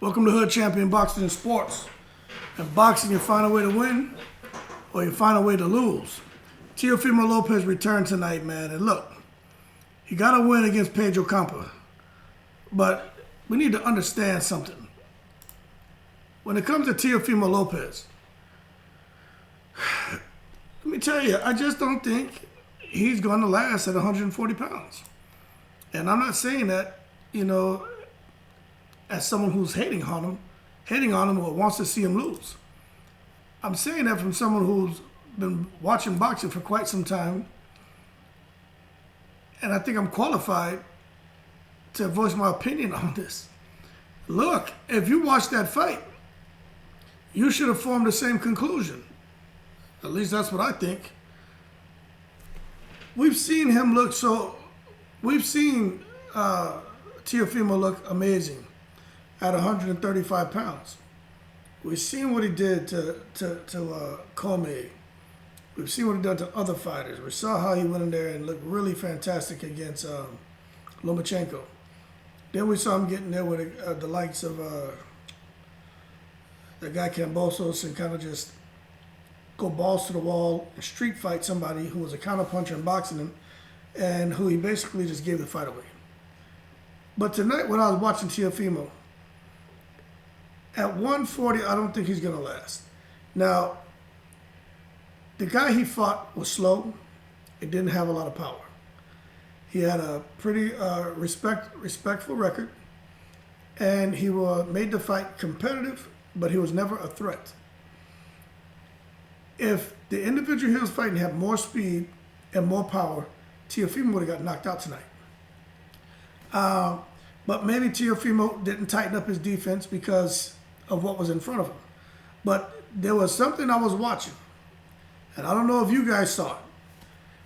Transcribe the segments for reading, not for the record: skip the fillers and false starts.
Welcome to Hood Champion Boxing and Sports. In boxing, you find a way to win or you find a way to lose. Teofimo Lopez returned tonight, man. And look, he got a win against Pedro Campa. But we need to understand something. When it comes to Teofimo Lopez, let me tell you, I just don't think he's going to last at 140 pounds. And I'm not saying that, as someone who's hating on him or wants to see him lose. I'm saying that from someone who's been watching boxing for quite some time, and I think I'm qualified to voice my opinion on this. Look, if you watch that fight, you should have formed the same conclusion. At least that's what I think. We've seen him look we've seen Teofimo look amazing at 135 pounds. We've seen what he did to Comey. We've seen what he done to other fighters. We saw how he went in there and looked really fantastic against Lomachenko. Then we saw him getting there with the likes of the guy Kambosos and kind of just go balls to the wall and street fight somebody who was a counterpuncher in boxing and who he basically just gave the fight away. But tonight when I was watching Teofimo, at 140, I don't think he's going to last. Now, the guy he fought was slow. It didn't have a lot of power. He had a pretty respectful record, and he made the fight competitive, but he was never a threat. If the individual he was fighting had more speed and more power, Teofimo would have got knocked out tonight. But maybe Teofimo didn't tighten up his defense because of what was in front of him. But there was something I was watching, and I don't know if you guys saw it,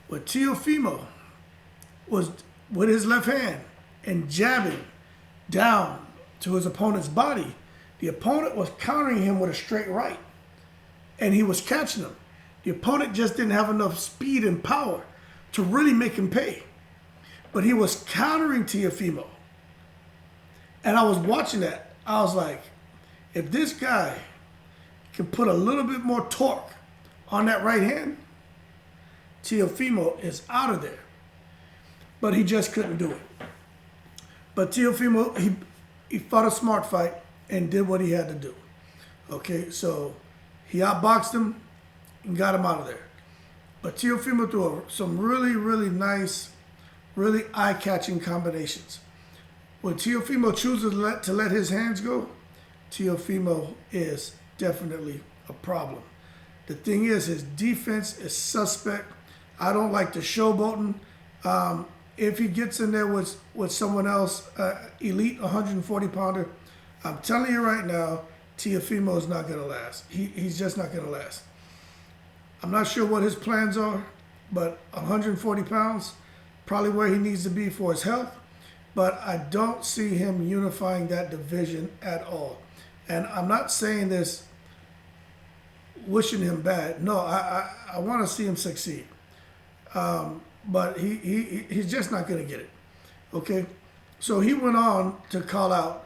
but Teofimo was with his left hand and jabbing down to his opponent's body. The opponent was countering him with a straight right, and he was catching him. The opponent just didn't have enough speed and power to really make him pay. But he was countering Teofimo. And I was watching that. I was like, if this guy can put a little bit more torque on that right hand, Teofimo is out of there. But he just couldn't do it. But Teofimo, he fought a smart fight and did what he had to do. Okay, so he outboxed him and got him out of there. But Teofimo threw some really, really nice, really eye-catching combinations. When Teofimo chooses to let his hands go, Teofimo is definitely a problem. The thing is, his defense is suspect. I don't like the showboating. If he gets in there with someone else, elite 140-pounder, I'm telling you right now, Teofimo is not going to last. He's just not going to last. I'm not sure what his plans are, but 140 pounds, probably where he needs to be for his health. But I don't see him unifying that division at all. And I'm not saying this wishing him bad. No, I want to see him succeed. But he's just not going to get it. Okay? So he went on to call out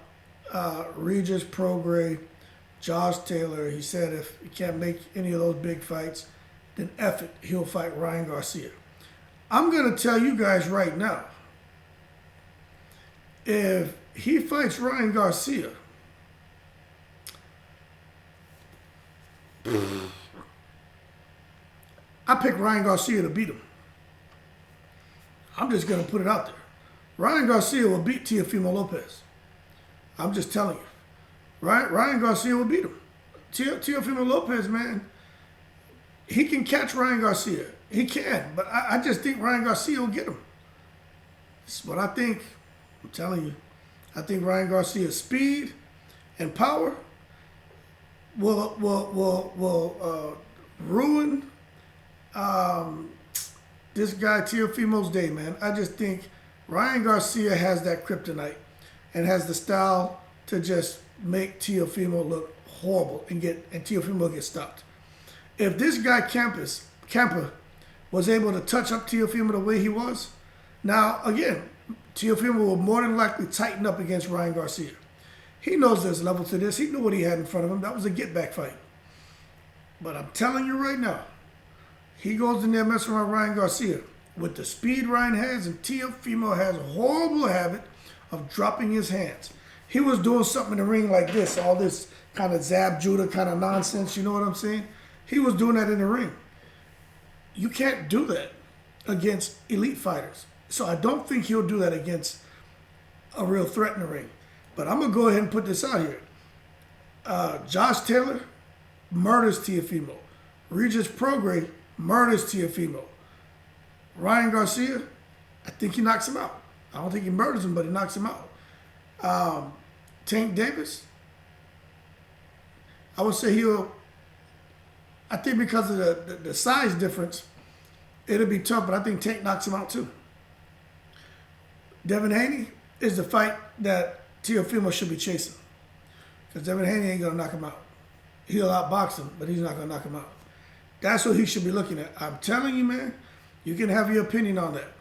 Regis Prograis, Josh Taylor. He said if he can't make any of those big fights, then F it, he'll fight Ryan Garcia. I'm going to tell you guys right now, if he fights Ryan Garcia, I pick Ryan Garcia to beat him. I'm just going to put it out there. Ryan Garcia will beat Teofimo Lopez. I'm just telling you. Ryan Garcia will beat him. Teofimo Lopez, man, he can catch Ryan Garcia. He can, but I just think Ryan Garcia will get him. This is what I think. I'm telling you. I think Ryan Garcia's speed and power will ruin this guy Teofimo's day, man. I just think Ryan Garcia has that kryptonite and has the style to just make Teofimo look horrible and Teofimo get stopped. If this guy Campa was able to touch up Teofimo the way he was, now again, Teofimo will more than likely tighten up against Ryan Garcia. He knows there's level to this. He knew what he had in front of him. That was a get-back fight. But I'm telling you right now, he goes in there messing around Ryan Garcia. With the speed Ryan has, and Teofimo has a horrible habit of dropping his hands. He was doing something in the ring like this, all this kind of Zab Judah kind of nonsense, you know what I'm saying? He was doing that in the ring. You can't do that against elite fighters. So I don't think he'll do that against a real threat in the ring. But I'm going to go ahead and put this out here. Josh Taylor murders Teofimo. Regis Prograis murders Teofimo. Ryan Garcia, I think he knocks him out. I don't think he murders him, but he knocks him out. Tank Davis, I would say I think because of the size difference, it'll be tough, but I think Tank knocks him out too. Devin Haney is the fight that Teofimo should be chasing. Because Devin Haney ain't going to knock him out. He'll outbox him, but he's not going to knock him out. That's what he should be looking at. I'm telling you, man, you can have your opinion on that.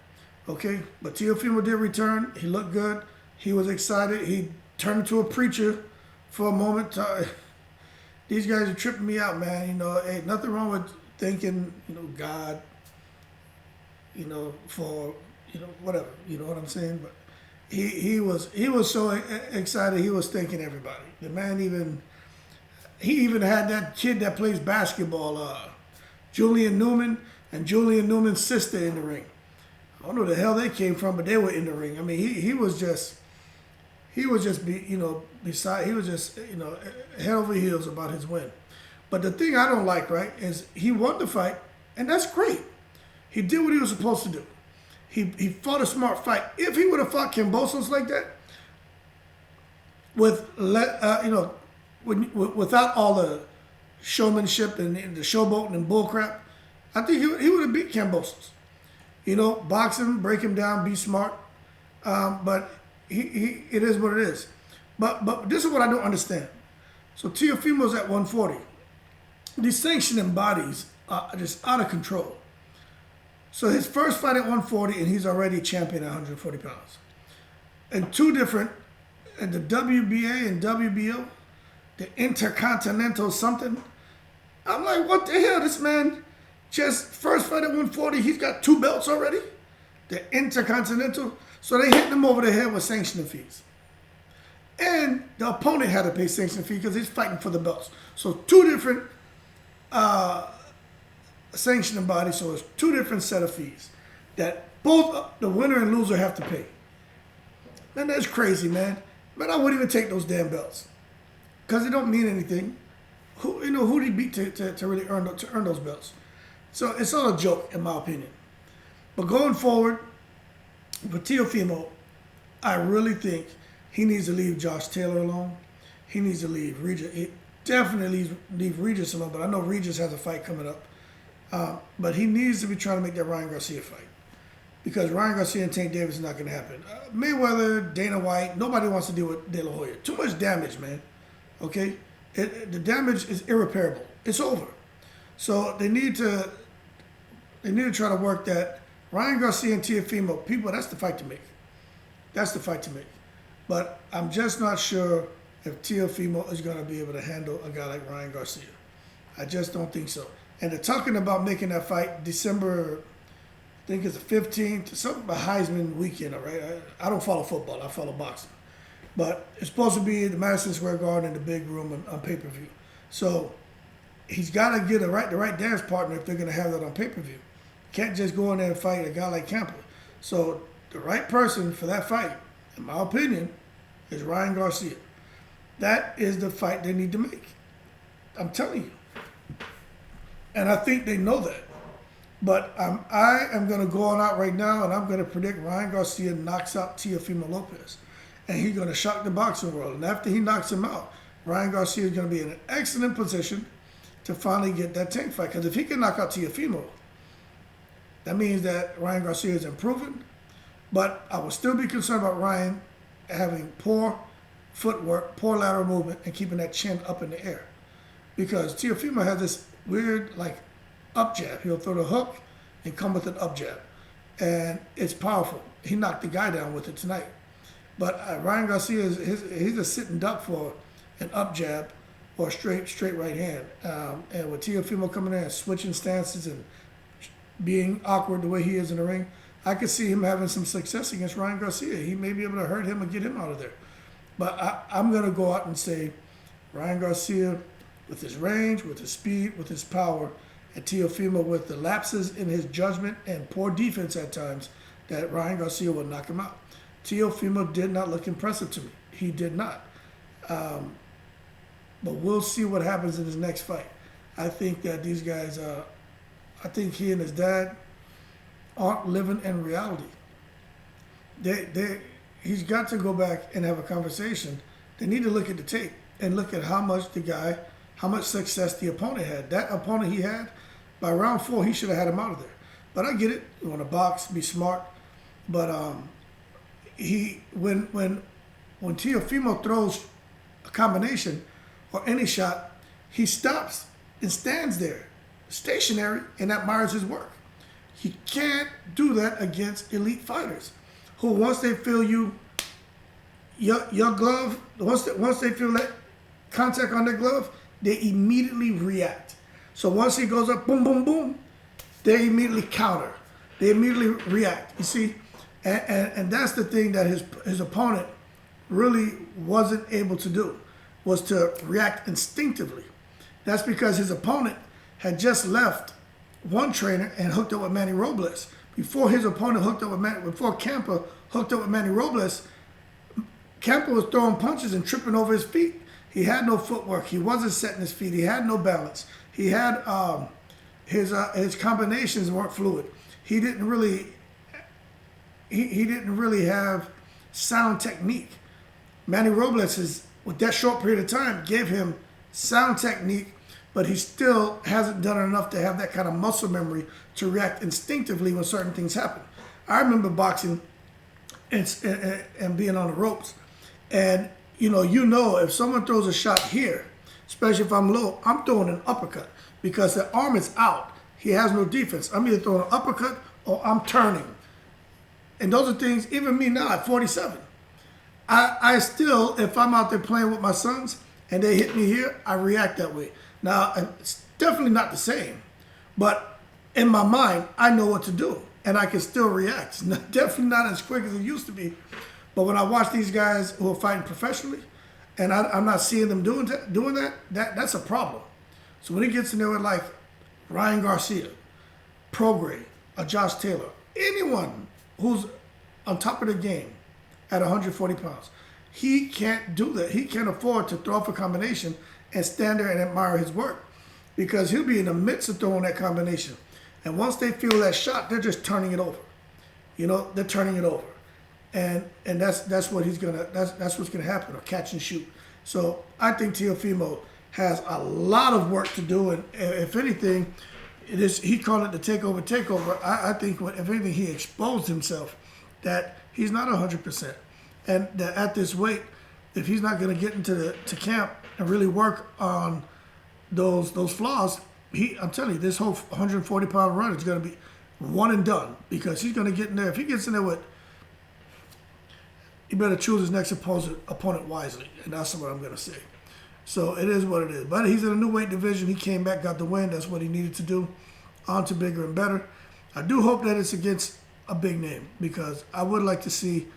Okay? But Teofimo did return. He looked good. He was excited. He turned into a preacher for a moment. These guys are tripping me out, man. You know, ain't nothing wrong with thanking, God, for, whatever. You know what I'm saying? But he was so excited. He was thanking everybody. The man he even had that kid that plays basketball, Julian Newman, and Julian Newman's sister in the ring. I don't know where the hell they came from, but they were in the ring. I mean, he was just head over heels about his win. But the thing I don't like, right, is he won the fight, and that's great. He did what he was supposed to do. He fought a smart fight. If he would have fought Kambosos like that, without all the showmanship and the showboating and bullcrap, I think he would have beat Kambosos. Box him, break him down, be smart. But it is what it is. But this is what I don't understand. So Teofimo's at 140. These sanctioning bodies are just out of control. So his first fight at 140, and he's already champion at 140 pounds. And two different, and the WBA and WBO, the Intercontinental something. I'm like, what the hell? This man just first fight at 140, he's got 2 belts already? The Intercontinental. So they hit him over the head with sanctioning fees. And the opponent had to pay sanctioning fee because he's fighting for the belts. So 2 different sanctioning bodies, so it's 2 different set of fees that both the winner and loser have to pay. Man, that's crazy, man. Man, I wouldn't even take those damn belts because they don't mean anything. Who did he beat to really earn those belts? So it's all a joke, in my opinion. But going forward, with Teofimo, I really think he needs to leave Josh Taylor alone. He needs to leave Regis. He definitely leave Regis alone, but I know Regis has a fight coming up. But he needs to be trying to make that Ryan Garcia fight. Because Ryan Garcia and Tank Davis is not going to happen. Mayweather, Dana White, nobody wants to deal with De La Hoya. Too much damage, man. Okay? The damage is irreparable. It's over. So they need to try to work that. Ryan Garcia and Teofimo, people, that's the fight to make. That's the fight to make. But I'm just not sure if Teofimo is going to be able to handle a guy like Ryan Garcia. I just don't think so. And they're talking about making that fight December, I think it's the 15th, something about Heisman weekend, all right? I don't follow football. I follow boxing. But it's supposed to be at the Madison Square Garden in the big room on pay-per-view. So he's got to get the right dance partner if they're going to have that on pay-per-view. Can't just go in there and fight a guy like Camper. So the right person for that fight, in my opinion, is Ryan Garcia. That is the fight they need to make. I'm telling you. And I think they know that. But I am going to go on out right now, and I'm going to predict Ryan Garcia knocks out Teofimo Lopez. And he's going to shock the boxing world. And after he knocks him out, Ryan Garcia is going to be in an excellent position to finally get that Tank fight. Because if he can knock out Teofimo, that means that Ryan Garcia is improving. But I would still be concerned about Ryan having poor footwork, poor lateral movement, and keeping that chin up in the air. Because Teofimo has this weird, up jab. He'll throw the hook and come with an up jab. And it's powerful. He knocked the guy down with it tonight. But Ryan Garcia he's a sitting duck for an up jab or a straight right hand. And with Teofimo coming in and switching stances and being awkward the way he is in the ring, I could see him having some success against Ryan Garcia. He may be able to hurt him and get him out of there. But I'm going to go out and say Ryan Garcia with his range, with his speed, with his power, and Teofimo with the lapses in his judgment and poor defense at times, that Ryan Garcia will knock him out. Teofimo did not look impressive to me. He did not. But we'll see what happens in his next fight. I think that these guys, I think he and his dad aren't living in reality. He's got to go back and have a conversation. They need to look at the tape and look at how much success the opponent had. That opponent he had, by round 4, he should have had him out of there. But I get it. You want to box, be smart. But when Teofimo throws a combination or any shot, he stops and stands there, stationary, and admires his work. He can't do that against elite fighters, who once they feel your glove, once they feel that contact on their glove, they immediately react. So once he goes up, boom, boom, boom, they immediately counter. They immediately react. You see, and that's the thing that his opponent really wasn't able to do, was to react instinctively. That's because his opponent had just left one trainer and hooked up with Manny Robles. Before his opponent hooked up with before Campa hooked up with Manny Robles, Campa was throwing punches and tripping over his feet. He had no footwork. He wasn't setting his feet. He had no balance. He had his combinations weren't fluid. He didn't really have sound technique. Manny Robles with that short period of time, gave him sound technique, but he still hasn't done enough to have that kind of muscle memory to react instinctively when certain things happen. I remember boxing and being on the ropes, and you know if someone throws a shot here, especially if I'm low, I'm throwing an uppercut because the arm is out. He has no defense. I'm either throwing an uppercut or I'm turning. And those are things, even me now at 47, I still, if I'm out there playing with my sons and they hit me here, I react that way. Now, it's definitely not the same, but in my mind, I know what to do and I can still react. It's definitely not as quick as it used to be. But when I watch these guys who are fighting professionally and I'm not seeing them doing that, that's a problem. So when it gets in there with like Ryan Garcia, Prograis, or Josh Taylor, anyone who's on top of the game at 140 pounds, he can't do that. He can't afford to throw off a combination and stand there and admire his work, because he'll be in the midst of throwing that combination. And once they feel that shot, they're just turning it over. They're turning it over. And that's what he's gonna that's what's gonna happen, or catch and shoot. So I think Teofimo has a lot of work to do, and if anything, he called it the takeover. I think if anything, he exposed himself that he's not 100%, and that at this weight, if he's not going to get into camp and really work on those flaws, I'm telling you, this whole 140-pound run is going to be one and done, because he's going to get in there. If he gets in there with, he better choose his next opponent wisely, and that's what I'm going to say. So it is what it is. But he's in a new weight division. He came back, got the win. That's what he needed to do. On to bigger and better. I do hope that it's against a big name, because I would like to see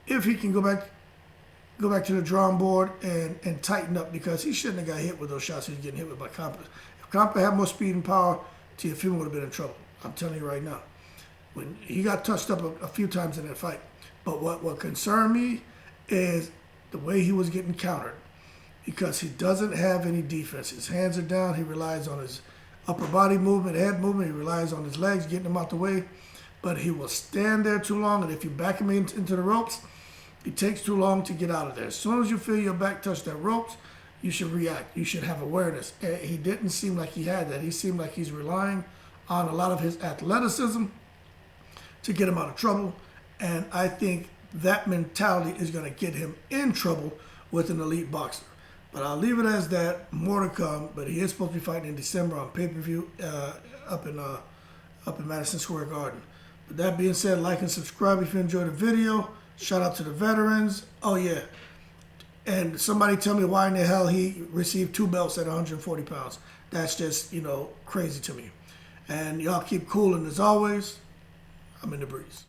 if he can go back to the drawing board and tighten up, because he shouldn't have got hit with those shots he was getting hit with by Campa. If Campa had more speed and power, Teofimo would have been in trouble. I'm telling you right now. When he got touched up a few times in that fight. But what concerned me is the way he was getting countered, because he doesn't have any defense. His hands are down. He relies on his upper body movement, head movement. He relies on his legs, getting them out the way. But he will stand there too long, and if you back him into the ropes, it takes too long to get out of there. As soon as you feel your back touch that ropes, you should react. You should have awareness. And he didn't seem like he had that. He seemed like he's relying on a lot of his athleticism to get him out of trouble. And I think that mentality is going to get him in trouble with an elite boxer. But I'll leave it as that. More to come. But he is supposed to be fighting in December on pay-per-view up in Madison Square Garden. With that being said, like and subscribe if you enjoyed the video. Shout out to the veterans. Oh, yeah. And somebody tell me why in the hell he received 2 belts at 140 pounds. That's just, crazy to me. And y'all keep cool, and as always, I'm in the breeze.